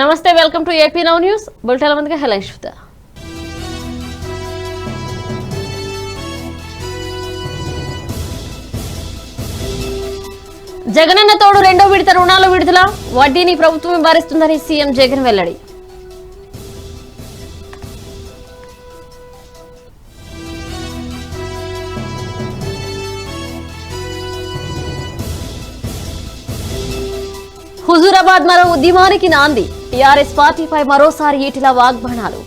నమస్తే, welcome to AP now news bulletin. ముందుగా headlines చూద్దాం. జగనన్న తోడు రెండో విడత రుణాల విడుదల, వడ్డీని ప్రభుత్వమే భరిస్తుందని సీఎం జగన్ వెల్లడి. హుజూరాబాద్ మరో ఉద్యమానికి నాంది, టీఆర్ఎస్ పార్టీపై మరోసారి ఈటెల వాగ్బాణాలు.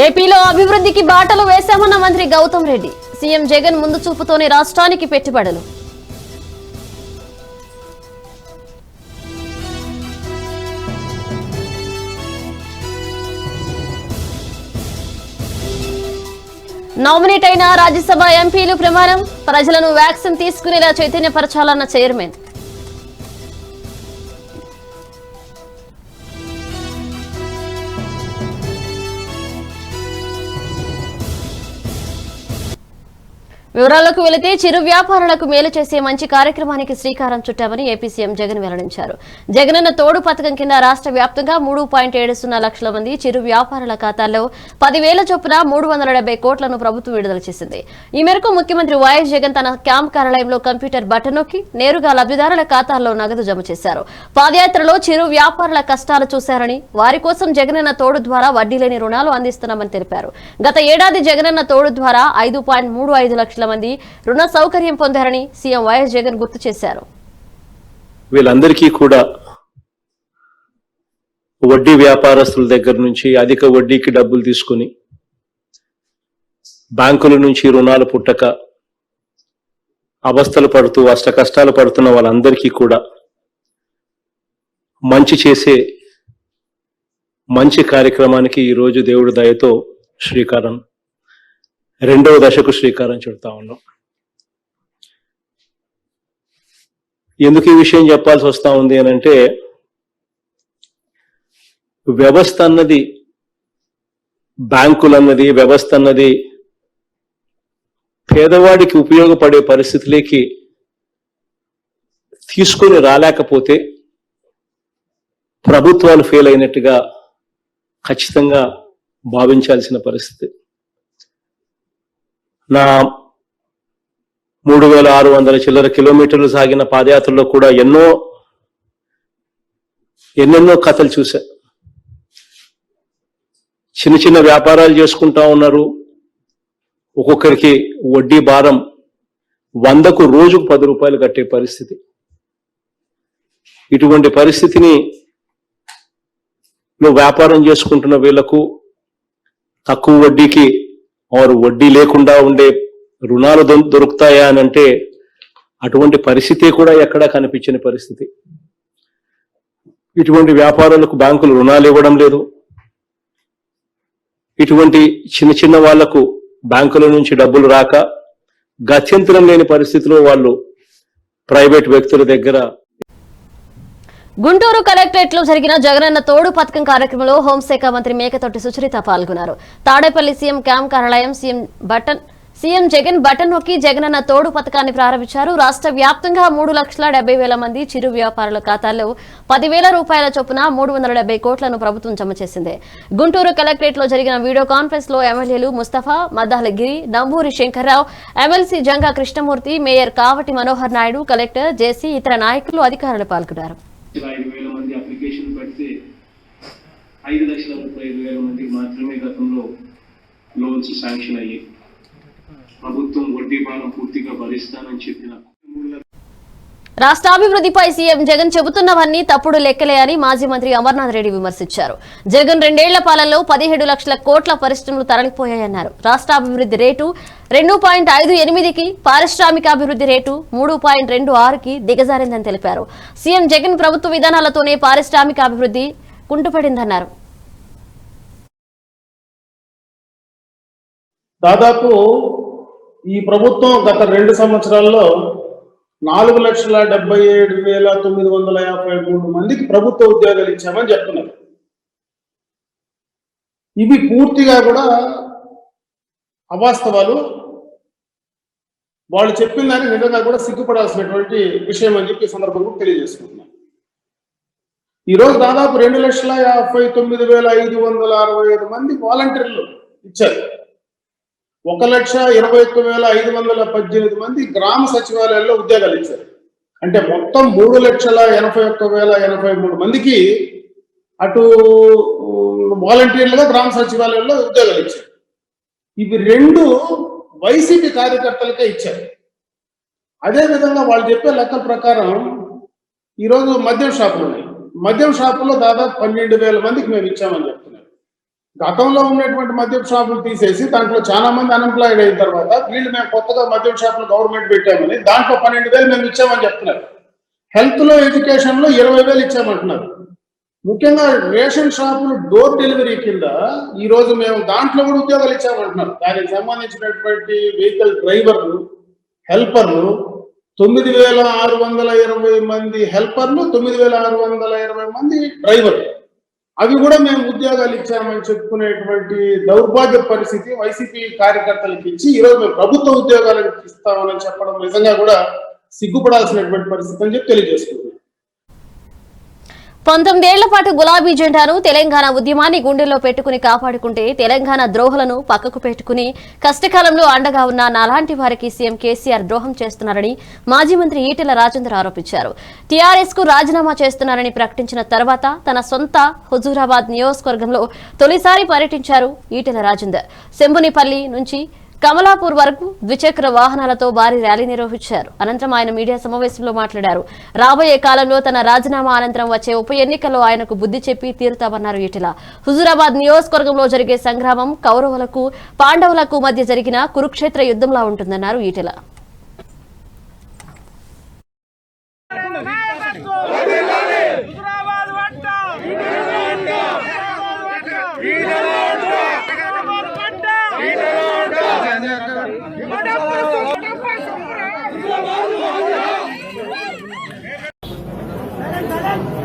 ఏపీలో అభివృద్ధికి బాటలు వేశామన్న మంత్రి గౌతమ్ రెడ్డి. సీఎం జగన్ ముందు చూపుతోనే రాష్ట్రానికి పెట్టుబడులు. నామినేట్ అయిన రాజ్యసభ ఎంపీలు ప్రమాణం, ప్రజలను వ్యాక్సిన్ తీసుకునేలా చైతన్యపరచాలన్న చైర్మన్. వివరాలకు వెళితే చిరు వ్యాపారులకు మేలు చేసే మంచి కార్యక్రమానికి శ్రీకారం చుట్టామని ఏపీ సీఎం జగన్ వెల్లడించారు. జగనన్న తోడు పథకం కింద రాష్ట్ర వ్యాప్తంగా 3.70 లక్షల మంది చిరు వ్యాపారుల ఖాతాల్లో 10,000 చొప్పున 370 కోట్లను ప్రభుత్వం విడుదల చేసింది. ఈ మేరకు ముఖ్యమంత్రి వైఎస్ జగన్ తన క్యాంప్ కార్యాలయంలో కంప్యూటర్ బటన్ నొక్కి నేరుగా లబ్ధిదారుల ఖాతాల్లో నగదు జమ చేశారు. పాదయాత్రలో చిరు వ్యాపారుల కష్టాలు చూశారని, వారి కోసం జగనన్న తోడు ద్వారా వడ్డీ లేని రుణాలు అందిస్తున్నామని తెలిపారు. గత ఏడాది జగనన్న తోడు ద్వారా 5.35 లక్షల మంది రుణ సౌకర్యం పొందారని సీఎం వైఎస్ జగన్ గుర్తు చేశారు. వీళ్ళందరికీ కూడా వడ్డీ వ్యాపారస్తుల దగ్గర నుంచి అధిక వడ్డీకి డబ్బులు తీసుకుని బ్యాంకుల నుంచి రుణాలు పుట్టక అవస్థలు పడుతూ అష్ట కష్టాలు పడుతున్న వాళ్ళందరికీ కూడా మంచి చేసే మంచి కార్యక్రమానికి ఈరోజు దేవుడి దయతో శ్రీకారం, రెండవ దశకు శ్రీకారం చుడతా ఉన్నాం. ఎందుకు ఈ విషయం చెప్పాల్సి వస్తా ఉంది అని అంటే, వ్యవస్థ అన్నది, బ్యాంకులన్నది, వ్యవస్థ అన్నది పేదవాడికి ఉపయోగపడే పరిస్థితులకి తీసుకొని రాలేకపోతే ప్రభుత్వాలు ఫెయిల్ అయినట్టుగా ఖచ్చితంగా భావించాల్సిన పరిస్థితి. నా 3,600 చిల్లర కిలోమీటర్లు సాగిన పాదయాత్రలో కూడా ఎన్నెన్నో కథలు చూశా. చిన్న చిన్న వ్యాపారాలు చేసుకుంటా ఉన్నారు. ఒక్కొక్కరికి వడ్డీ భారం 100కు రోజుకు 10 రూపాయలు కట్టే పరిస్థితి. ఇటువంటి పరిస్థితిని వ్యాపారం చేసుకుంటున్న వీళ్లకు తక్కువ వడ్డీకి వారు వడ్డీ లేకుండా ఉండే రుణాలు దొరుకుతాయా అని అంటే అటువంటి పరిస్థితి కూడా ఎక్కడా కనిపించని పరిస్థితి. ఇటువంటి వ్యాపారులకు బ్యాంకులు రుణాలు ఇవ్వడం లేదు. ఇటువంటి చిన్న చిన్న వాళ్లకు బ్యాంకుల నుంచి డబ్బులు రాక గత్యంతరం లేని పరిస్థితిలో వాళ్ళు ప్రైవేట్ వ్యక్తుల దగ్గర. గుంటూరు కలెక్టరేట్ లో జరిగిన జగనన్న తోడు పథకం కార్యక్రమంలో హోంశాఖ మంత్రి మేకతోటి సుచరిత పాల్గొన్నారు. తాడేపల్లి సీఎం క్యాంప్ కార్యాలయం సీఎం జగన్ బటన్ నొక్కి జగనన్న తోడు పథకాన్ని ప్రారంభించారు. రాష్ట్ర వ్యాప్తంగా 3,70,000 మంది చిరు వ్యాపారుల ఖాతాల్లో 10,000 రూపాయల చొప్పున 370 కోట్లను ప్రభుత్వం జమ చేసింది. గుంటూరు కలెక్టరేట్ లో జరిగిన వీడియో కాన్ఫరెన్స్ లో ఎమ్మెల్యేలు Mustafa, Maddalagiri, Namburi Shankar Rao, MLC Janga Krishnamurthy, mayor Kavati Manohar Naidu, collector JC, ఇతర నాయకులు, అధికారులు పాల్గొన్నారు. 5,000 మంది అప్లికేషన్ పెడితే 5,35,000 మందికి మాత్రమే గతంలో లోన్స్ శాంక్షన్ అయ్యాయి. ప్రభుత్వం వడ్డీ భారం పూర్తిగా భరిస్తానని చెప్పిన రాష్ట్ర అభివృద్ధిపై సీఎం జగన్ చెబుతున్నవన్నీ తప్పుడు లెక్కలే అని మాజీ మంత్రి అమర్నాథ్ రెడ్డి విమర్శించారు. జగన్ 2 ఏళ్ల పాలనలో 17 లక్షల కోట్ల పరిశ్రమలు తరలిపోయాయన్నారు. రాష్ట్ర అభివృద్ధి రేటు 2.58కి, పారిశ్రామిక అభివృద్ధి రేటు 3.26కి దిగజారిందని తెలిపారు. సీఎం జగన్ ప్రభుత్వ విధానాలతోనే పారిశ్రామిక అభివృద్ధి కుంటుపడిందన్నారు. దాదాపు ఈ ప్రభుత్వం గత 2 సంవత్సరాల్లో 4,77,953 మందికి ప్రభుత్వ ఉద్యోగాలు ఇచ్చామని చెప్తున్నారు. ఇవి పూర్తిగా కూడా అవాస్తవాలు. వాళ్ళు చెప్పిన దాన్ని నిజంగా కూడా సిగ్గుపడాల్సినటువంటి విషయం అని చెప్పి ఈ సందర్భంగా తెలియజేసుకుంటున్నాం. ఈరోజు దాదాపు 2,59,565 మంది వాలంటీర్లు ఇచ్చారు. 1,29,518 మంది గ్రామ సచివాలయాల్లో ఉద్యోగాలు ఇచ్చారు. అంటే మొత్తం 3,81,083 మందికి అటు వాలంటీర్లుగా గ్రామ సచివాలయాల్లో ఉద్యోగాలు ఇచ్చారు. ఇవి 2 వైసీపీ కార్యకర్తలకే ఇచ్చారు. అదేవిధంగా వాళ్ళు చెప్పే లెక్కల ప్రకారం ఈరోజు మద్యం షాపులు ఉన్నాయి. మద్యం షాపుల్లో దాదాపు 12,000 మందికి మేము ఇచ్చామని చెప్తున్నారు. గతంలో ఉన్నటువంటి మద్యం షాపులు తీసేసి దాంట్లో చాలా మంది అన్ఎంప్లాయిడ్ అయిన తర్వాత వీళ్ళు మేము కొత్తగా మద్యం షాపులు గవర్నమెంట్ పెట్టామని దాంట్లో 12,000 మేము ఇచ్చామని చెప్తున్నారు. హెల్త్ లో ఎడ్యుకేషన్ లో 20,000 ఇచ్చామంటున్నారు. ముఖ్యంగా రేషన్ షాపులు డోర్ డెలివరీ కింద ఈ రోజు మేము దాంట్లో కూడా ఉద్యోగాలు ఇచ్చామంటున్నారు. దానికి సంబంధించినటువంటి వెహికల్ డ్రైవర్లు, హెల్పర్లు 9,620 మంది హెల్పర్లు, 9,620 మంది డ్రైవర్లు, అవి కూడా మేము ఉద్యోగాలు ఇచ్చామని చెప్పుకునేటువంటి దౌర్భాగ్య పరిస్థితి వైసీపీ కార్యకర్తలకు ఇచ్చి ఈరోజు మేము ప్రభుత్వ ఉద్యోగాలకు ఇస్తామని చెప్పడం నిజంగా కూడా సిగ్గుపడాల్సినటువంటి పరిస్థితి అని చెప్పి తెలియజేసుకుంటున్నాం. 19 ఏళ్ల పాటు గులాబీ జెండాను తెలంగాణ ఉద్యమాన్ని గుండెల్లో పెట్టుకుని కాపాడుకుంటే తెలంగాణ ద్రోహులను పక్కకు పెట్టుకుని కష్టకాలంలో అండగా ఉన్న నాలాంటి వారికి సీఎం కేసీఆర్ ద్రోహం చేస్తున్నారని మాజీ మంత్రి ఈటెల రాజేందర్ ఆరోపించారు. టీఆర్ఎస్ కు రాజీనామా చేస్తున్నారని ప్రకటించిన తర్వాత తన సొంత హుజూరాబాద్ నియోజకవర్గంలో తొలిసారి పర్యటించారు ఈటెల రాజేందర్. శంభునిపల్లి నుంచి కమలాపూర్ వరకు ద్విచక్ర వాహనాలతో భారీ ర్యాలీ నిర్వహించారు. అనంతరం ఆయన మీడియా సమావేశంలో మాట్లాడారు. రాబోయే కాలంలో తన రాజీనామా అనంతరం వచ్చే ఉప ఎన్నికల్లో ఆయనకు బుద్ధి చెప్పి తీరుతామన్నారు ఈటెల. హుజూరాబాద్ నియోజకవర్గంలో జరిగే సంగ్రామం కౌరవులకు పాండవులకు మధ్య జరిగిన కురుక్షేత్ర యుద్ధంలా ఉంటుందన్నారు ఈటెల.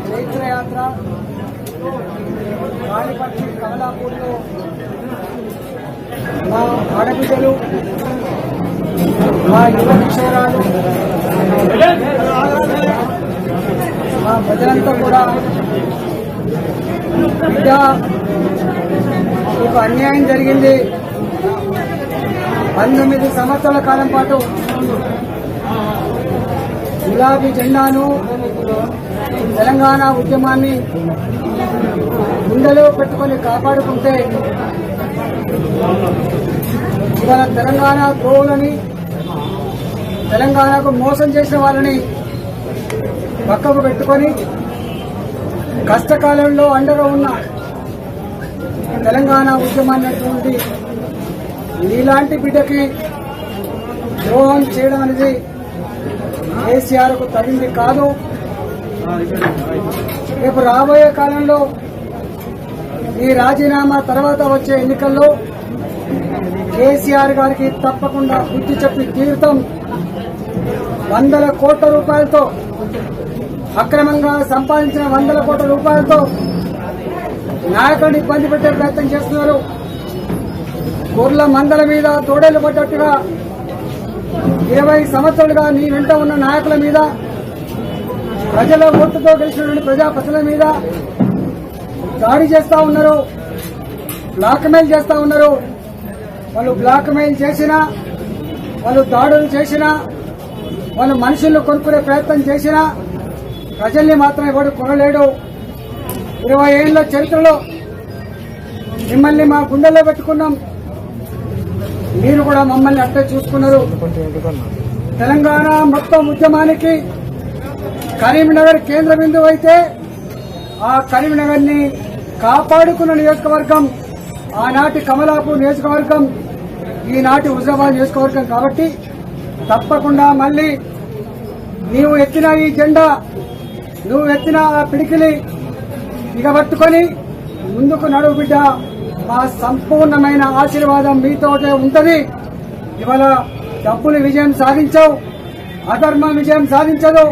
చైత్రయాత్ర కాళీపట్టి కమలాపూర్లో మా ఆడబిడ్డలు, మా యువ కిషోరాలు, మా ప్రజలంతా కూడా బిడ్డ ఒక అన్యాయం జరిగింది. 19 సంవత్సరాల కాలం పాటు గులాబీ జెండాను తెలంగాణ ఉద్యమాన్ని గుండెలో పెట్టుకొని కాపాడుకుంటే ఇవాళ తెలంగాణ ద్రోహులని, తెలంగాణకు మోసం చేసిన వాళ్ళని పక్కకు పెట్టుకొని కష్టకాలంలో అండగా ఉన్న తెలంగాణ ఉద్యమాన్ని నీలాంటి బిడ్డకి ద్రోహం చేయడం అనేది కేసీఆర్ కు తగింది కాదు. రేపు రాబోయే కాలంలో ఈ రాజీనామా తర్వాత వచ్చే ఎన్నికల్లో కేసీఆర్ గారికి తప్పకుండా బుద్ధి చెప్పి తీరుతాం. 100 కోట్ల రూపాయలతో అక్రమంగా సంపాదించిన 100 కోట్ల రూపాయలతో నాయకుడిని ఇబ్బంది పెట్టే ప్రయత్నం చేస్తున్నారు. గొర్రెల మందల మీద తోడేళ్లు పడ్డట్టుగా 20 సంవత్సరాలుగా నీ వెంట ఉన్న నాయకుల మీద, ప్రజల ఓటుతో గెలిచినటువంటి ప్రజాప్రతినిధుల మీద దాడి చేస్తా ఉన్నారు, బ్లాక్మెయిల్ చేస్తా ఉన్నారు. వాళ్ళు బ్లాక్మెయిల్ చేసినా, వాళ్ళు దాడులు చేసినా, వాళ్ళు మనుషులను కొనుక్కునే ప్రయత్నం చేసినా ప్రజల్ని మాత్రం ఎవడు కొనలేడు. 20 ఏళ్ల చరిత్రలో మిమ్మల్ని మా గుండెల్లో పెట్టుకున్నాం, మీరు కూడా మమ్మల్ని అట్టే చూసుకున్నారు. తెలంగాణ మొత్తం ఉద్యమానికి కరీంనగర్ కేంద్ర బిందువు అయితే ఆ కరీంనగర్ ని కాపాడుకున్న నియోజకవర్గం ఆనాటి కమలాపూర్ నియోజకవర్గం, ఈనాటి హుజూరాబాద్ నియోజకవర్గం. కాబట్టి తప్పకుండా మళ్లీ నీవు ఎత్తిన ఈ జెండా, నువ్వు ఎత్తిన ఆ పిడికిలి దిగబట్టుకొని ముందుకు నడువు బిడ్డ. మా సంపూర్ణమైన ఆశీర్వాదం మీతోటే ఉంటది. ఇవాళ డబ్బులు విజయం సాధించవు, అధర్మం విజయం సాధించదు.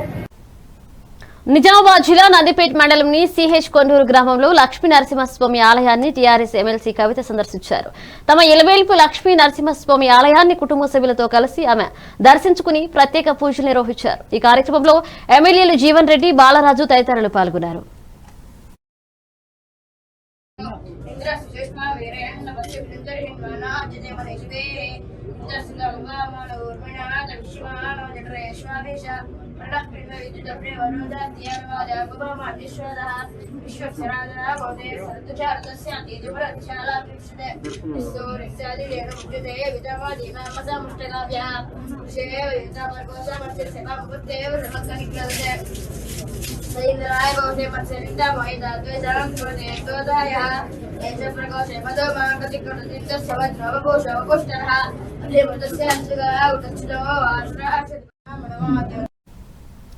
నిజామాబాద్ జిల్లా నందిపేట మండలంని సిహెచ్ కొండూరు గ్రామంలో లక్ష్మీ నరసింహస్వామి ఆలయాన్ని టీఆర్ఎస్ ఎమ్మెల్సీ కవిత సందర్శించారు. తమ ఇలవేల్పు లక్ష్మీ నరసింహస్వామి ఆలయాన్ని కుటుంబ సభ్యులతో కలిసి ఆమె దర్శించుకుని ప్రత్యేక పూజలు నిర్వహించారు. ఈ కార్యక్రమంలో ఎమ్మెల్యేలు జీవన్ రెడ్డి, బాలరాజు తదితరులు పాల్గొన్నారు.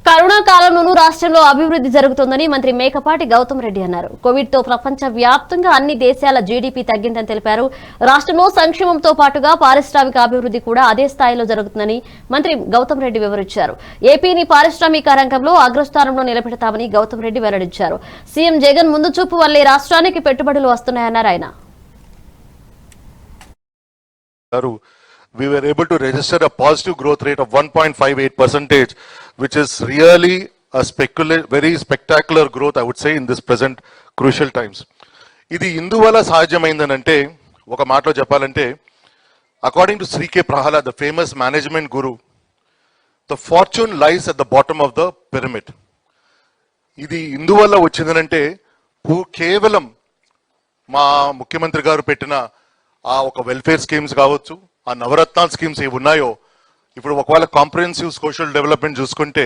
కరోనా కాలంలోనూ రాష్ట్రంలో అభివృద్ధి జరుగుతోందని మంత్రి మేకపాటి గౌతమ్ రెడ్డి అన్నారు. కోవిడ్ తో ప్రపంచ వ్యాప్తంగా అన్ని దేశాల జీడీపీ తగ్గిందని తెలిపారు. రాష్ట్రంలో సంక్షేమంతో పాటుగా పారిశ్రామిక అభివృద్ధి కూడా అదే స్థాయిలో జరుగుతుందని మంత్రి గౌతమ్ రెడ్డి వివరించారు. ఏపీని పారిశ్రామిక రంగంలో అగ్రస్థానంలో నిలబెడతామని గౌతమ్ రెడ్డి వెల్లడించారు. సీఎం జగన్ ముందు చూపు వల్లే రాష్ట్రానికి పెట్టుబడులు వస్తున్నాయన్నారు ఆయన. We were able to register a positive growth rate of 1.58%, which is really a very spectacular growth, I would say, in this present crucial times. ఇది ఇందువల్ల సాధ్యమైందనంటే ఒక మాటలో చెప్పాలంటే, according to Sri K. Prahalad, the famous management guru, the fortune lies at the bottom of the pyramid. ఇది ఇందువల్ల వచ్చిందనంటే కేవలం మా ముఖ్యమంత్రి గారు పెట్టిన ఆ ఒక వెల్ఫేర్ స్కీమ్స్ కావచ్చు, ఆ నవరత్నాల స్కీమ్స్ ఏవి ఉన్నాయో, ఇప్పుడు ఒకవేళ కాంప్రహెన్సివ్ సోషల్ డెవలప్మెంట్ చూసుకుంటే,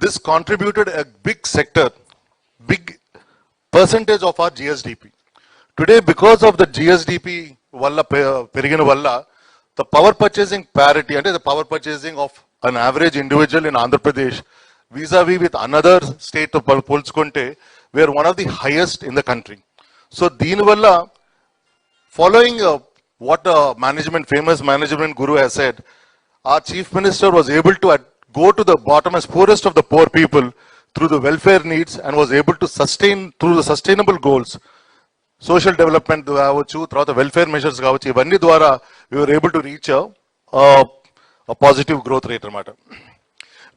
this contributed a big sector, big percentage of our GSDP. Today because of the GSDP వల్ల పెరిగిన వల్ల ద పవర్ పర్చేసింగ్ ప్యారిటీ, అంటే the power purchasing of an average individual in Andhra Pradesh vis-a-vis with another state of పోల్చుకుంటే we are one of the highest in the country. So దీని వల్ల following what famous management guru has said, our chief minister was able to go to the bottomest, poorest of the poor people through the welfare needs and was able to sustain through the sustainable goals, social development కావచ్చు, తర్వాత welfare measures కావచ్చు, ఇవన్నీ ద్వారా we were able to reach a positive growth rate అన్నమాట.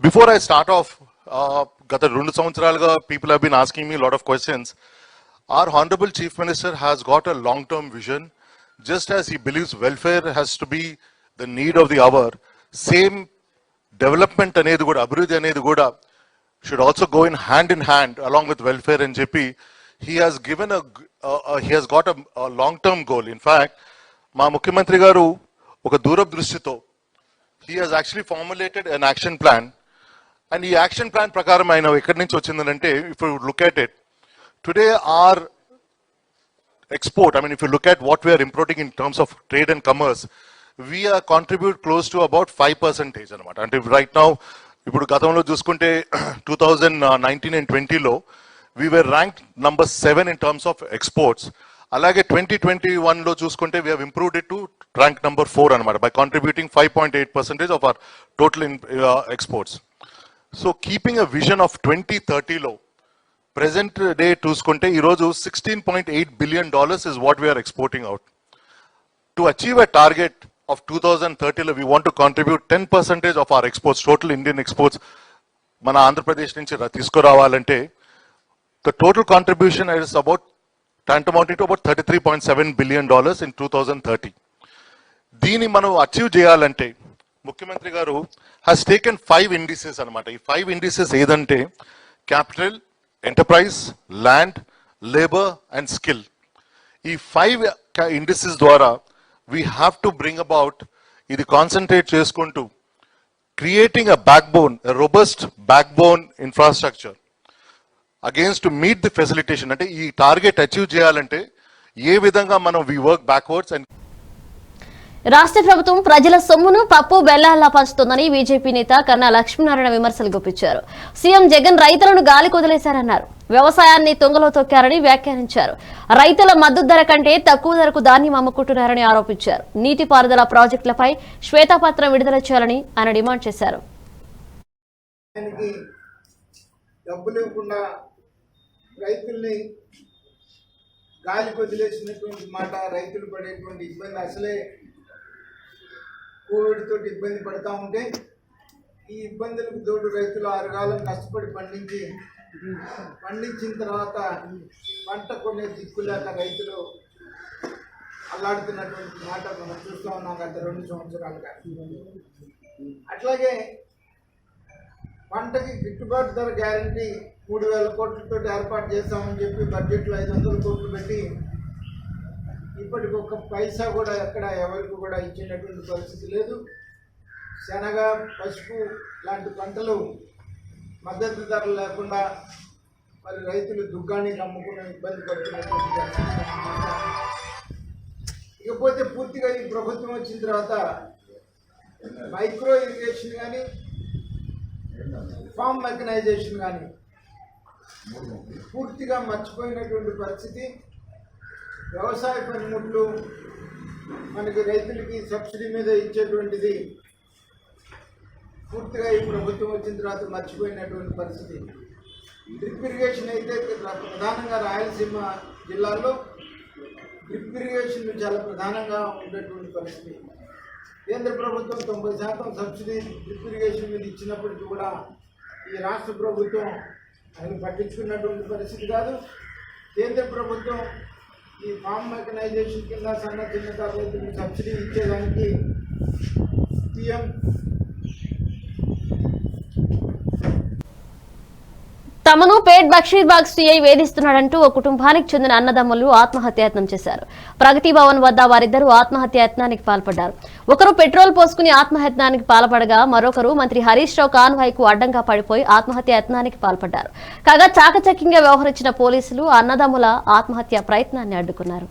Before I start off, గత 2 సంవత్సరాలుగా people have been asking me a lot of questions. Our honorable chief minister has got a long-term vision. Just as he believes welfare has to be the need of the hour, same development anedi kuda, abhivrudhi anedi kuda should also go in hand along with welfare and JP. He has given he has got a long-term goal. In fact, ma Mukhyamantri garu oka durabdrishtito, he has actually formulated an action plan, and ee action plan prakaram ayina ekkadi nunchi ochindante, if you look at it today, our export, I mean, if you look at what we are importing in terms of trade and commerce, we are contribute close to about 5% anamata. And if right now, ipudu gatamlo chuskunte 2019 and 20 lo, we were ranked number 7 in terms of exports. Alage 2021 lo chuskunte, we have improved it to rank number 4 anamata by contributing 5.8% of our total exports. So keeping a vision of 2030 lo, present day చూసుకుంటే ఈరోజు $16.8 billion is what we are exporting out. To achieve a target of 2030, we want to contribute 10% of our exports, total Indian exports, మన ఆంధ్రప్రదేశ్ నుంచి తీసుకురావాలంటే the total contribution is about tantamount to about $33.7 billion in 2030. దీన్ని మనం achieve చేయాలంటే ముఖ్యమంత్రి గారు has taken 5 indices అన్నమాట. ఈ 5 indices ఏదంటే capital, enterprise, land, labor and skill. ఈ 5 indices ద్వారా we have to bring about, ఇది కాన్సన్ట్రేట్ చేసుకుంటూ creating a backbone, a robust backbone infrastructure against to meet the facilitation. అంటే ఈ టార్గెట్ అచీవ్ చేయాలంటే ఏ విధంగా మనం we work backwards. and రాష్ట్ర ప్రభుత్వం ప్రజల సొమ్మును పప్పు బెల్లాల్లా పంచుతోందని బీజేపీ నేత కన్నా లక్ష్మీనారాయణ విమర్శలు గుప్పించారు. సీఎం జగన్ రైతులను గాలి కొదిలేశారన్నారు. వ్యవసాయాన్ని తొంగలో తొక్కారని వ్యాఖ్యానించారు. రైతుల మద్దతు ధర కంటే తక్కువ ధరకు ధాన్యం అమ్ముకుంటున్నారని ఆరోపించారు. నీటిపారుదల ప్రాజెక్టులపై శ్వేతపత్రం విడుదల చేయాలని ఆయన డిమాండ్ చేశారు. డబ్బులు ఇవ్వకుండా రైతుల్ని గాలికి వదిలేసినటువంటి మాట, రైతులు పడేటువంటి ఇబ్బంది, అసలే కోవిడ్ తోటి ఇబ్బంది పడతా ఉంటే ఈ ఇబ్బందులకు తోడు రైతులు 6 కాలం కష్టపడి పండించిన తర్వాత పంట కొనే దిక్కు లేక రైతులు అల్లాడుతున్నటువంటి మాట మనం చూస్తూ ఉన్నాం గత 2 సంవత్సరాలుగా. అట్లాగే పంటకి గిట్టుబాటు ధర గ్యారంటీ 3,000 కోట్లతో ఏర్పాటు చేస్తామని చెప్పి బడ్జెట్లో 500 కోట్లు పెట్టి ఇప్పటికి ఒక్క పైసా కూడా ఎక్కడ ఎవరికి కూడా ఇచ్చినటువంటి పరిస్థితి లేదు. శనగ, పసుపు లాంటి పంటలు మద్దతు ధరలు లేకుండా మరి రైతులు దుగ్గానికి అమ్ముకునే ఇబ్బంది పడుతున్నటువంటి పరిస్థితి. ఇకపోతే పూర్తిగా ఈ ప్రభుత్వం వచ్చిన తర్వాత మైక్రో ఇరిగేషన్ కానీ, ఫామ్ మెకనైజేషన్ కానీ పూర్తిగా మర్చిపోయినటువంటి పరిస్థితి. వ్యవసాయ పనిముట్లు మనకి రైతులకి సబ్సిడీ మీద ఇచ్చేటువంటిది పూర్తిగా ఈ ప్రభుత్వం వచ్చిన తర్వాత మర్చిపోయినటువంటి పరిస్థితి. డ్రిప్ ఇరిగేషన్ అయితే ప్రధానంగా రాయలసీమ జిల్లాల్లో డ్రిప్ ఇరిగేషన్ చాలా ప్రధానంగా ఉండేటువంటి పరిస్థితి. కేంద్ర ప్రభుత్వం 90% సబ్సిడీ డ్రిప్ ఇరిగేషన్ మీద ఇచ్చినప్పటికీ కూడా ఈ రాష్ట్ర ప్రభుత్వం అది పట్టించుకున్నటువంటి పరిస్థితి కాదు. కేంద్ర ప్రభుత్వం ఈ ఫామ్ మెకనైజేషన్ కింద చిన్న రైతులకు సబ్సిడీ ఇచ్చేదానికి పిఎం తమను పేట్ బక్షీర్బాగ్ సిఐ వేధిస్తున్నాడంటూ ఓ కుటుంబానికి చెందిన అన్నదమ్ములు ఆత్మహత్యాయత్నం చేశారు. ప్రగతి భవన్ వద్ద వారిద్దరూ ఆత్మహత్యాయత్నానికి పాల్పడ్డారు. ఒకరు పెట్రోల్ పోసుకుని ఆత్మహత్యానికి పాల్పడగా మరొకరు మంత్రి హరీష్ రావు కాన్వాయ్కు అడ్డంగా పడిపోయి ఆత్మహత్యాయత్నానికి పాల్పడ్డారు. కాగా చాకచక్యంగా వ్యవహరించిన పోలీసులు అన్నదమ్ముల ఆత్మహత్య ప్రయత్నాన్ని అడ్డుకున్నారు.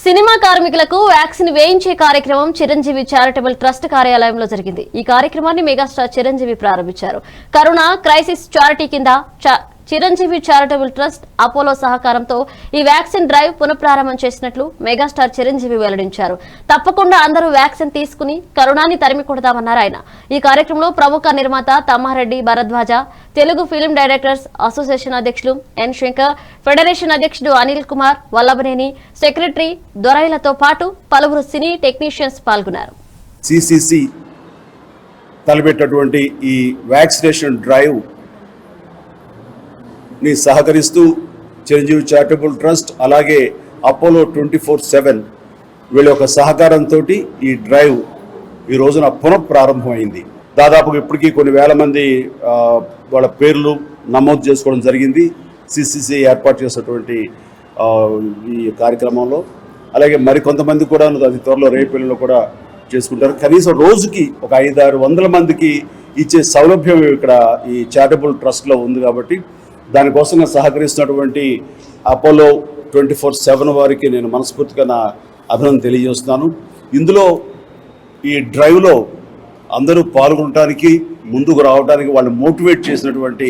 సినిమా కార్మికులకు వ్యాక్సిన్ వేయించే కార్యక్రమం చిరంజీవి చారిటబుల్ ట్రస్ట్ కార్యాలయంలో జరిగింది. ఈ కార్యక్రమాన్ని మెగాస్టార్ చిరంజీవి ప్రారంభించారు. కరోనా క్రైసిస్ చారిటీ కింద చిరంజీవి చారిటబుల్ ట్రస్ట్ అపోలో సహకారంతో ఈ వ్యాక్సిన్ డ్రైవ్ పునఃప్రారంభం చేసినట్లు మెగాస్టార్ చిరంజీవి వెల్లడించారు. తప్పకుండా అందరూ వ్యాక్సిన్ తీసుకుని కరోనాని తరిమి కొడదామన్నారు ఆయన. ఈ కార్యక్రమంలో ప్రముఖ నిర్మాత Tammareddy Bharadwaja, Telugu film directors association అధ్యక్షులు ఎన్ శంకర్, ఫెడరేషన్ అధ్యక్షుడు అనిల్ కుమార్, వల్లభనేని, సెక్రటరీ దొరైలతో పాటు పలువురు సినీ టెక్నీషియన్స్ పాల్గొన్నారు. సిసిసి తలపెట్టినటువంటి ఈ వ్యాక్సినేషన్ డ్రైవ్ ని సహకరిస్తూ చిరంజీవి చారిటబుల్ ట్రస్ట్ అలాగే అపోలో 24/7 వీళ్ళ యొక్క సహకారంతో ఈ డ్రైవ్ ఈ రోజున పునఃప్రారంభమైంది. దాదాపుగా ఇప్పటికీ కొన్ని వేల మంది వాళ్ళ పేర్లు నమోదు చేసుకోవడం జరిగింది సిసిసి ఏర్పాటు చేసినటువంటి ఈ కార్యక్రమంలో. అలాగే మరికొంతమంది కూడా అది త్వరలో రేపెల్లిలో కూడా చేసుకుంటారు. కనీసం రోజుకి ఒక 500-600 మందికి ఇచ్చే సౌలభ్యం ఇక్కడ ఈ చారిటబుల్ ట్రస్ట్లో ఉంది. కాబట్టి దానికోసంగా సహకరిస్తున్నటువంటి అపోలో 24/7 వారికి నేను మనస్ఫూర్తిగా నా అభినందన తెలియజేస్తున్నాను. ఇందులో ఈ డ్రైవ్లో అందరూ పాల్గొనడానికి ముందుకు రావడానికి వాళ్ళు మోటివేట్ చేసినటువంటి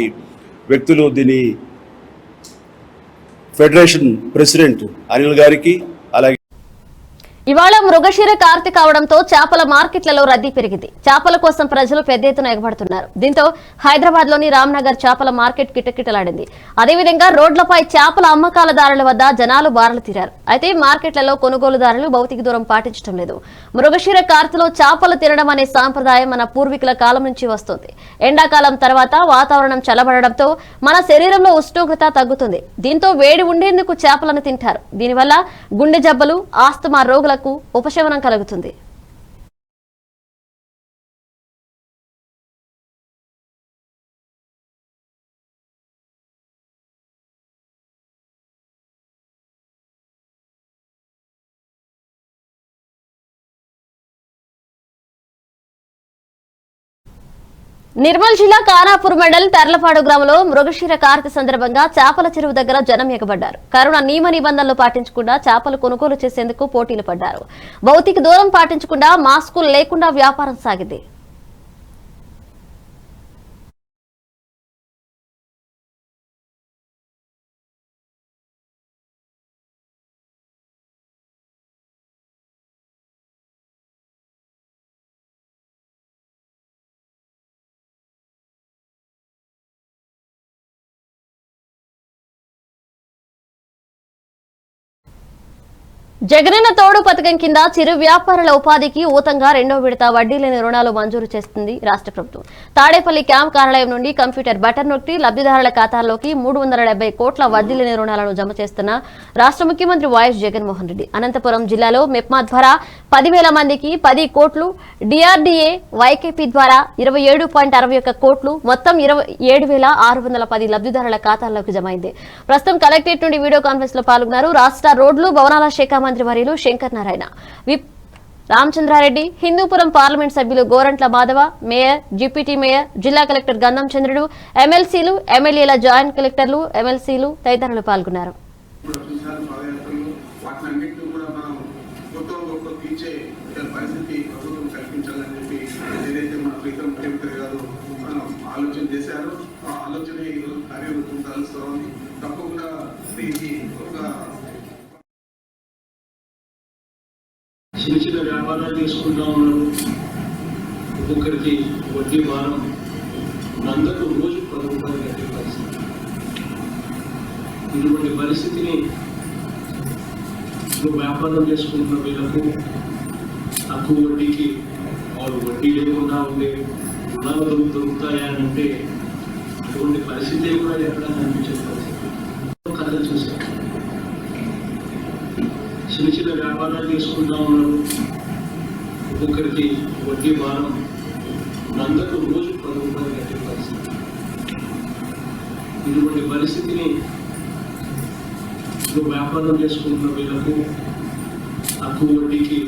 వ్యక్తులు దీని ఫెడరేషన్ ప్రెసిడెంట్ అనిల్ గారికి, అలాగే ఇవాళ మృగశిర కార్తె కావడంతో చేపల మార్కెట్లలో రద్దీ పెరిగింది. చేపల కోసం ప్రజలు పెద్ద ఎత్తున ఎగబడుతున్నారు. దీంతో హైదరాబాద్ లోని రామ్నగర్ చేపల మార్కెట్ కిటకిటలాడింది. అదేవిధంగా రోడ్లపై చేపల అమ్మకాలదారుల వద్ద జనాలు బారులు తీరారు. అయితే మార్కెట్లలో కొనుగోలుదారులు భౌతిక దూరం పాటించడం లేదు. మృగశిర కార్తెలో చేపలు తినడం అనే సాంప్రదాయం మన పూర్వీకుల కాలం నుంచి వస్తుంది. ఎండాకాలం తర్వాత వాతావరణం చల్లబడడంతో మన శరీరంలో ఉష్ణోగ్రత తగ్గుతుంది. దీంతో వేడి ఉండేందుకు చేపలను తింటారు. దీనివల్ల గుండె జబ్బలు, ఆస్తమా రోగులకు ఉపశమనం కలుగుతుంది. నిర్మల్ జిల్లా ఖానాపూర్ మండల్ తర్లపాడు గ్రామంలో మృగశిర కార్తె సందర్భంగా చేపల చెరువు దగ్గర జనం ఎగబడ్డారు. కరోనా నియమ నిబంధనలు పాటించకుండా చేపలు కొనుగోలు చేసేందుకు పోటీలు పడ్డారు. భౌతిక దూరం పాటించకుండా మాస్కులు లేకుండా వ్యాపారం సాగింది. జగనన్న తోడు పథకం కింద చిరు వ్యాపారుల ఉపాధికి ఊతంగా 2వ విడత వడ్డీ లేని రుణాలు మంజూరు చేస్తుంది రాష్ట్ర ప్రభుత్వం. తాడేపల్లి క్యాంప్ కార్యాలయం నుండి కంప్యూటర్ బటన్ నొక్కి లబ్ధిదారుల ఖాతాల్లోకి 370 కోట్ల వడ్డీ లేని రుణాలను జమ చేస్తున్న రాష్ట్ర ముఖ్యమంత్రి వైఎస్ జగన్మోహన్ రెడ్డి. అనంతపురం జిల్లాలో మెప్మా ద్వారా 10,000 మందికి 10 కోట్లు, డిఆర్డీఏ వైకేపీ ద్వారా 27.61 కోట్లు, మొత్తం 27,610 లబ్ధిదారుల ఖాతాల్లోకి జమ అయింది. ప్రస్తుతం కలెక్టరేట్ నుండి వీడియో కాన్ఫరెన్స్ లో పాల్గొన్నారు రాష్ట్ర రోడ్లు భవనాల శాఖ మంత్రి వర్యులు శంకర్ నారాయణ, విప్ రామచంద్రారెడ్డి, హిందూపురం పార్లమెంట్ సభ్యులు Gorantla Madhava, mayor, deputy mayor, జిల్లా కలెక్టర్ గంధం చంద్రుడు, ఎమ్మెల్సీలు, ఎమ్మెల్యేల జాయింట్ కలెక్టర్లు, ఎమ్మెల్సీలు తదితరులు పాల్గొన్నారు. ఆలోచన చేశారు. ఆ ఆలోచన ఈరోజు కార్యరూపం దాల్చుకోవాలి. తప్పకుండా చిన్న చిన్న వ్యాపారాలు చేసుకుంటా ఉన్నారు. ఒక్కొక్కరికి వడ్డీ భారం అందరూ రోజు 10 రూపాయలు కట్టే పరిస్థితి. ఇటువంటి పరిస్థితిని వ్యాపారం చేసుకుంటున్న వీళ్ళకు తక్కువ వడ్డీకి వాళ్ళు వడ్డీ లేకుండా ఉండే రుణాలు దొరుకుతాయా అని అంటే అటువంటి పరిస్థితి కూడా ఎక్కడ కనిపించే పరిస్థితి. కథలు చూసాం. చిన్న చిన్న వ్యాపారాలు చేసుకుంటా ఉన్నారు. ఒక్కొక్కరికి వడ్డీ భారం అందరూ రోజు 10 రూపాయలు కట్టే పరిస్థితి. ఇటువంటి పరిస్థితిని వ్యాపారం చేసుకుంటున్న వీళ్ళకు తక్కువ వడ్డీకి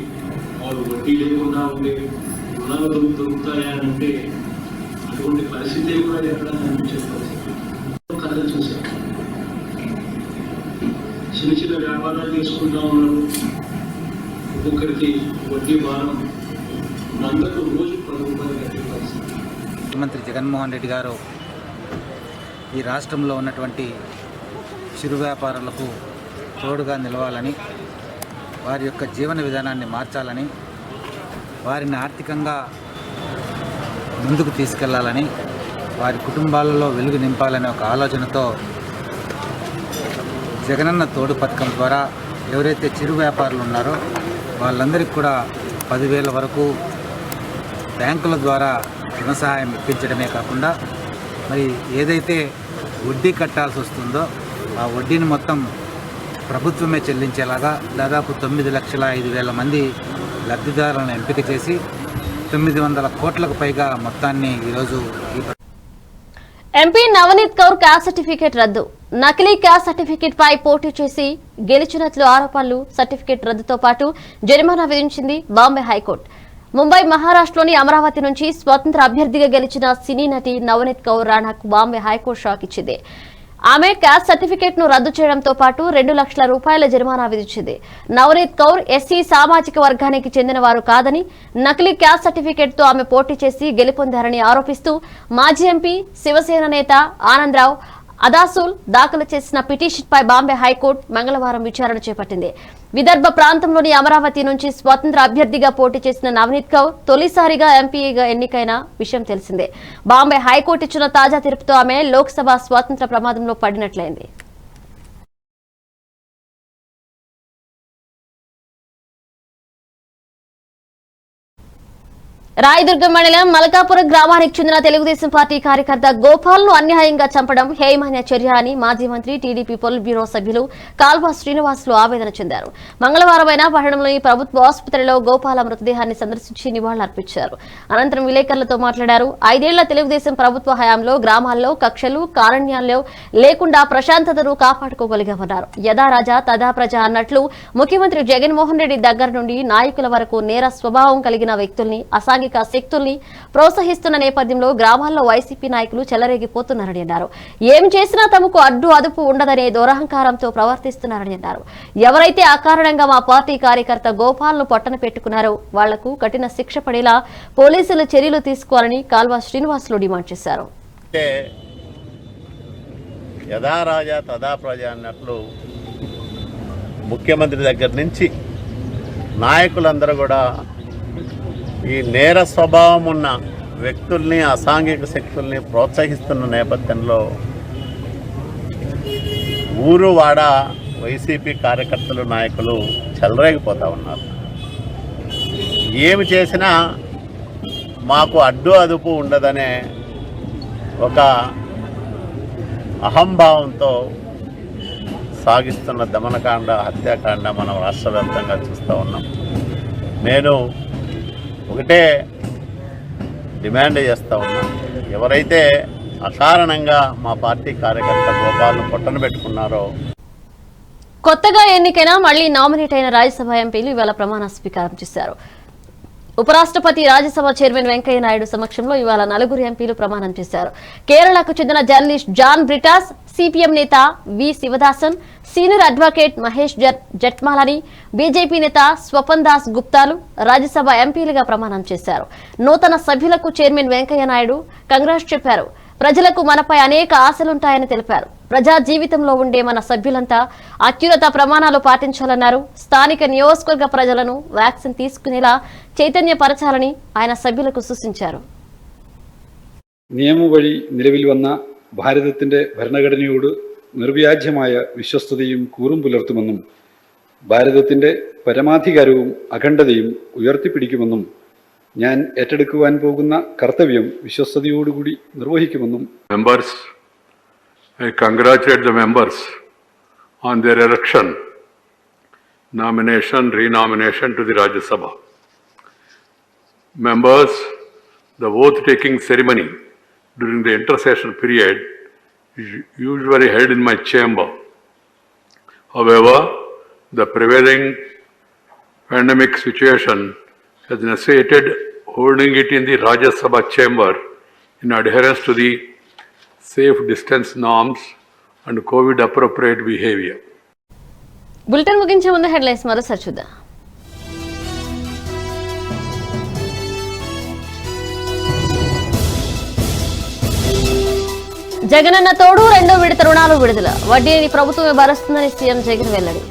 వాళ్ళు వడ్డీ లేకుండా ఉండే రుణాలు దొరుకుతాయా అని అంటే అటువంటి పరిస్థితి కూడా ఎక్కడ కనిపించే పరిస్థితి. కథలు చూసాం. చిన్న చిన్న వ్యాపారాలు చేసుకుంటా ఉన్నారు. ఒక్కొక్కరికి వడ్డీ భారం అందరూ రోజు 10 రూపాయలు కట్టే పరిస్థితి. ముఖ్యమంత్రి జగన్మోహన్ రెడ్డి గారు ఈ రాష్ట్రంలో ఉన్నటువంటి చిరు వ్యాపారులకు తోడుగా నిలవాలని, వారి యొక్క జీవన విధానాన్ని మార్చాలని, వారిని ఆర్థికంగా ముందుకు తీసుకెళ్లాలని, వారి కుటుంబాలలో వెలుగు నింపాలనే ఒక ఆలోచనతో జగనన్న తోడు పథకం ద్వారా ఎవరైతే చిరు వ్యాపారులు ఉన్నారో వాళ్ళందరికీ కూడా 10,000 వరకు బ్యాంకుల ద్వారా రుణ సహాయం ఇప్పించడమే కాకుండా మరి ఏదైతే వడ్డీ కట్టాల్సి వస్తుందో ఆ వడ్డీని మొత్తం ప్రభుత్వమే చెల్లించేలాగా దాదాపు 9,05,000 మంది లబ్ధిదారులను ఎంపిక చేసి 900 కోట్లకు పైగా మొత్తాన్ని ఈరోజు MP Navneet Kaur caste certificate రద్దు. నకిలీ క్యాస్ట్ సర్టిఫికేట్ పై పోటీ చేసి గెలిచినట్లు ఆరోపణలు, సర్టిఫికేట్ రద్దుతో పాటు జరిమానా విధించింది బాంబే హైకోర్టు. ముంబై, మహారాష్ట్రలోని అమరావతి నుంచి స్వతంత్ర అభ్యర్థిగా గెలిచిన సినీ నటి నవనీత్ కౌర్ రాణాకు బాంబే హైకోర్టు షాక్ ఇచ్చింది. ఆమె క్యాస్ట్ సర్టిఫికేట్ ను రద్దు చేయడంతో పాటు 2 లక్షల రూపాయల జరిమానా విధించింది. నవనీత్ కౌర్ ఎస్సీ సామాజిక వర్గానికి చెందిన వారు కాదని, నకిలీ క్యాస్ట్ సర్టిఫికేట్ తో ఆమె పోటీ చేసి గెలుపొందారని ఆరోపిస్తూ మాజీ ఎంపీ, శివసేన నేత ఆనందరావు అదాసుల్ దాఖలు చేసిన పిటిషన్పై బాంబే హైకోర్టు మంగళవారం విచారణ చేపట్టింది. విదర్భ ప్రాంతంలోని అమరావతి నుంచి స్వతంత్ర అభ్యర్థిగా పోటీ చేసిన నవనీత్ కౌర్ తొలిసారిగా ఎంపీగా ఎన్నికైన విషయం తెలిసిందే. బాంబే హైకోర్టు ఇచ్చిన తాజా తీర్పుతో ఆమె లోక్సభ స్వాతంత్ర ప్రమాదంలో పడినట్లయింది. రాయదుర్గం మండలం మలకాపురం గ్రామానికి చెందిన తెలుగుదేశం పార్టీ కార్యకర్త గోపాల్ ను అన్యాయంగా చంపడం హేయమైన చర్య అని మాజీ మంత్రి టీడీపీ పొలిట్ బ్యూరో సభ్యులు కాల్వ శ్రీనివాసులు ఆవేదన చెందారు. మంగళవారం పట్టణంలోని ప్రభుత్వ ఆసుపత్రిలో గోపాల మృతదేహాన్ని సందర్శించి నివాళులర్పించారు. అనంతరం విలేకరులతో మాట్లాడారు. 5 ఏళ్ల తెలుగుదేశం ప్రభుత్వ హయాంలో గ్రామాల్లో కక్షలు కారణ్యాల్లో లేకుండా ప్రశాంతతను కాపాడుకోగలిగామన్నారు. యథా రాజా తదా ప్రజ అన్నట్లు ముఖ్యమంత్రి జగన్మోహన్ రెడ్డి దగ్గర నుండి నాయకుల వరకు నేర స్వభావం కలిగిన వ్యక్తుల్ని అసాంఘిక శక్తుల్ని ప్రోత్సహిస్తున్న నేపథ్యంలో గ్రామాల్లో వైసీపీ నాయకులు చెలరేగిపోతున్నారని అన్నారు. ఏం చేసినా తమకు అడ్డు అదుపు ఉండదనే దురహంకారంతో ప్రవర్తిస్తున్నారని అన్నారు. ఎవరైతే అకారణంగా మా పార్టీ కార్యకర్త గోపాల్ ను పొట్టన పెట్టుకున్నారో వాళ్లకు కఠిన శిక్ష పడేలా పోలీసులు చర్యలు తీసుకోవాలని కాల్వ శ్రీనివాసులు డిమాండ్ చేశారు. యథా రాజా తదా ప్రజ అన్నట్లు ముఖ్యమంత్రి దగ్గర నుంచి నాయకులందరూ కూడా ఈ నేర స్వభావం ఉన్న వ్యక్తుల్ని అసాంఘిక శక్తుల్ని ప్రోత్సహిస్తున్న నేపథ్యంలో ఊరు వాడ వైసీపీ కార్యకర్తలు నాయకులు చెలరేగిపోతూ ఉన్నారు. ఏమి చేసినా మాకు అడ్డు అదుపు ఉండదనే ఒక అహంభావంతో సాగిస్తున్న దమనకాండ హత్యాకాండ మనం రాష్ట్ర వ్యాప్తంగా చూస్తూ ఉన్నాం. నేను ఒకటే డిమాండ్ చేస్తూ ఉన్నా, ఎవరైతే అకారణంగా మా పార్టీ కార్యకర్త గోపాల్ను పొట్టన పెట్టుకున్నారో. కొత్తగా ఎన్నికైన మళ్లీ నామినేట్ అయిన రాజ్యసభ ఎంపీలు ఇవాళ ప్రమాణ స్వీకారం చేశారు. ఉపరాష్ట్రపతి రాజ్యసభ చైర్మన్ వెంకయ్య నాయుడు సమక్షంలో ఇవాళ 4 ఎంపీలు ప్రమాణం చేశారు. కేరళకు చెందిన జర్నలిస్ట్ జాన్ బ్రిటాస్, సిపిఎం నేత వి శివదాసన్, సీనియర్ అడ్వకేట్ మహేష్ జట్మాలని, బీజేపీ నేత స్వపన్ దాస్ గుప్తాలు రాజ్యసభ ఎంపీలుగా ప్రమాణం చేశారు. నూతన సభ్యులకు చైర్మన్ వెంకయ్య నాయుడు కంగ్రాట్స్ చెప్పారు. ప్రజలకు మనపై అనేక ఆశలుంటాయని తెలిపారు. ప్రజా జీవితంలో ఉండే మన సభ్యులంతా అత్యున్నత ప్రమాణాలు పాటించాలన్నారు. స్థానిక నియోజకవర్గ ప్రజలను వ్యాక్సిన్ తీసుకునేలా ചൈതന്യപരച്ചാലനി ఆయన സഭ്യలకు സൂചിപ്പിച്ചു. നിയമം വഴി നിലവിൽ വന്ന ഭാരതത്തിന്റെ ഭരണഘടനയോട് നിർവ്യാജ്യമായ വിശ്വസ്തതയും കൂറും പുലർത്തുമെന്നും ഭാരതത്തിന്റെ പരമാധികാരവും അഖണ്ഡതയും ഉയർത്തിപ്പിടിക്കുമെന്നും ഞാൻ ഏറ്റെടുക്കുവാൻ പോകുന്ന കർത്തവ്യം വിശ്വസ്തയോടുകൂടി നിർവഹിക്കുമെന്നും. Members, I congratulate the members on their election, nomination, renomination to the Rajya Sabha. Members, the oath-taking ceremony during the intersession period is usually held in my chamber. However, the prevailing pandemic situation has necessitated holding it in the Rajya Sabha chamber in adherence to the safe distance norms and COVID appropriate behavior. Bulletin ముగించే ముందు headlines మరోసారి చూద్దాం. జగనన్న తోడు 2వ విడత రుణాలు విడుదల, వడ్డీని ప్రభుత్వమే భరిస్తుందని సీఎం జగన్ వెల్లడి.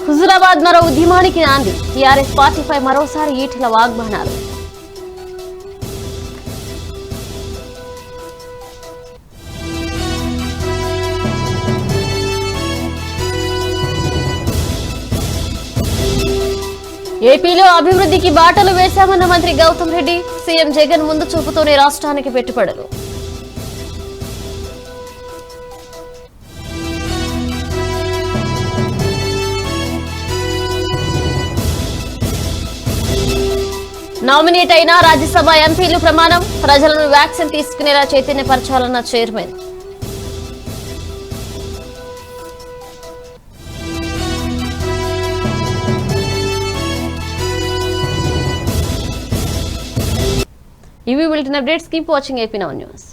హుజూరాబాద్ మరో ఉద్యమానికి నాంది, టీఆర్ఎస్ పార్టీపై మరోసారి ఈటెల వాగ్బాణాలు. ఏపీలో అభివృద్ధికి బాటలు వేశామన్న మంత్రి గౌతమ్ రెడ్డి, సీఎం జగన్ ముందు చూపుతోనే రాష్ట్రానికి పెట్టుబడులు. నామినేట్ అయిన రాజ్యసభ ఎంపీలు ప్రమాణం, ప్రజలను వ్యాక్సిన్ తీసుకునేలా చైతన్యపరచాలన్న చైర్మన్. ఇవి bulletin updates. Keep watching AP Now News.